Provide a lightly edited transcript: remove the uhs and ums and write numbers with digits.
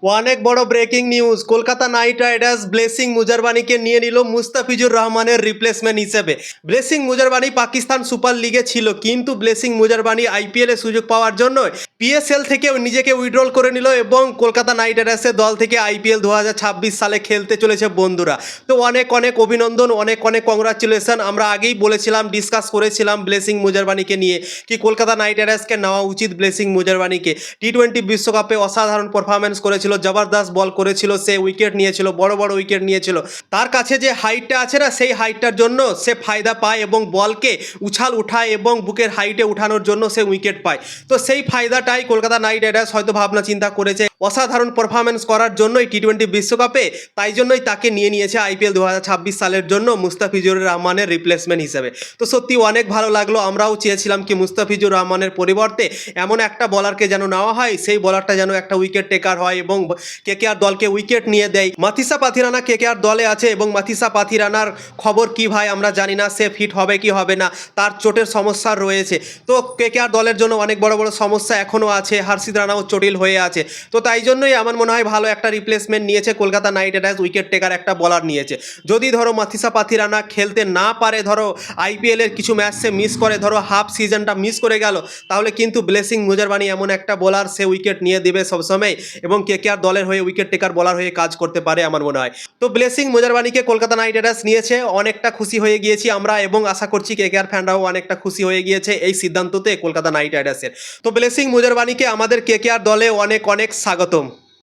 অনেক বড় breaking news. Kolkata Knight Riders Blessing মুজারবানিকে নিয়ে নিল মুস্তাফিজুর রহমানের রিপ্লেসমেন্ট হিসেবে। ব্লেসিং মুজারবানি পাকিস্তান সুপার লিগে ছিল, কিন্তু ব্লেসিং মুজারবানি আইপিএলে সুযোগ পাওয়ার জন্য পিএসএল থেকে নিজেকে উইথড্রল করে নিল এবং কলকাতা নাইট রাইডার্সের দল থেকে আইপিএল 2026 সালে খেলতে চলেছে বন্ধুরা। তো অনেক অনেক অভিনন্দন, অনেক অনেক কংগ্রাচুলেশন। আমরা আগেই বলেছিলাম, ডিসকাস করেছিলাম ব্লেসিং মুজারবানিকে নিয়ে কি কলকাতা নাইট রাইডার্সকে নেওয়া উচিত ব্লেসিং মুজারবানিকে। টি-20 বিশ্বকাপে অসাধারণ পারফরমেন্স করেছিল, জবরদস্ত বল করেছিল, সে উইকেট নিয়েছিল, বড় বড় উইকেট নিয়েছিল। তার কাছে যে হাইটটা আছে না, সেই হাইটটার জন্য সে ফায়দা পায় এবং বলকে উছাল উঠায় এবং বুকের হাইটে উঠানোর জন্য সে উইকেট পায়। তো সেই ফায়দাটাই কলকাতা নাইট রাইডার্স হয়তো ভাবনা চিন্তা করেছে অসাধারণ পারফরমেন্স করার জন্যই টি-20 বিশ্বকাপে, তাই জন্যই তাকে নিয়ে নিয়েছে আইপিএল 2026 সালের জন্য মুস্তাফিজুর রহমানের রিপ্লেসমেন্ট হিসেবে। তো সত্যি অনেক ভালো লাগলো। আমরাও চেয়েছিলাম কি মুস্তাফিজুর রহমানের পরিবর্তে এমন একটা বলারকে যেন নেওয়া হয়, সেই বলারটা যেন একটা উইকেট টেকার হয় এবং কেকেআর দলকে উইকেট নিয়ে দেয়। মাথিসা পাথিরানা কেকেআর দলে আছে এবং মাথিসা পাথিরানার খবর কি ভাই আমরা জানি না, সে ফিট হবে কি হবে না, তার চোটের সমস্যা রয়েছে। তো কেকেআর দলের জন্য অনেক বড় বড় সমস্যা এখনও আছে, হার্ষিদ রানাও চটিল হয়ে আছে। তো তাই জন্যই আমার মনে হয় ভালো একটা রিপ্লেসমেন্ট নিয়েছে Kolkata Knight Riders, wicket taker একটা বলার নিয়েছে। যদি ধরো মাথিসা পাথিরানা খেলতে না পারে, ধরো আইপিএলের কিছু ম্যাচ সে মিস করে, ধরো হাফ সিজনটা মিস করে গেল, তাহলে কিন্তু ব্লেসিং মুজারবানি এমন একটা বোলার, সে উইকেট নিয়ে দেবে সবসময় এবং কেকেআর দলের হয়ে উইকেট টেকার বলার হয়ে কাজ করতে পারে আমার মনে হয়। তো ব্লেসিং মুজারবানিকে কলকাতা নাইট রাইডার্স নিয়েছে, অনেকটা খুশি হয়ে গিয়েছি আমরা এবং আশা করছি কেকেআর ফ্যানরাও অনেকটা খুশি হয়ে গিয়েছে এই সিদ্ধান্ততে কলকাতা নাইট রাইডার্সের। তো ব্লেসিং মুজারবানিকে আমাদের কেকেআর দলে অনেক অনেক স্বাগতম।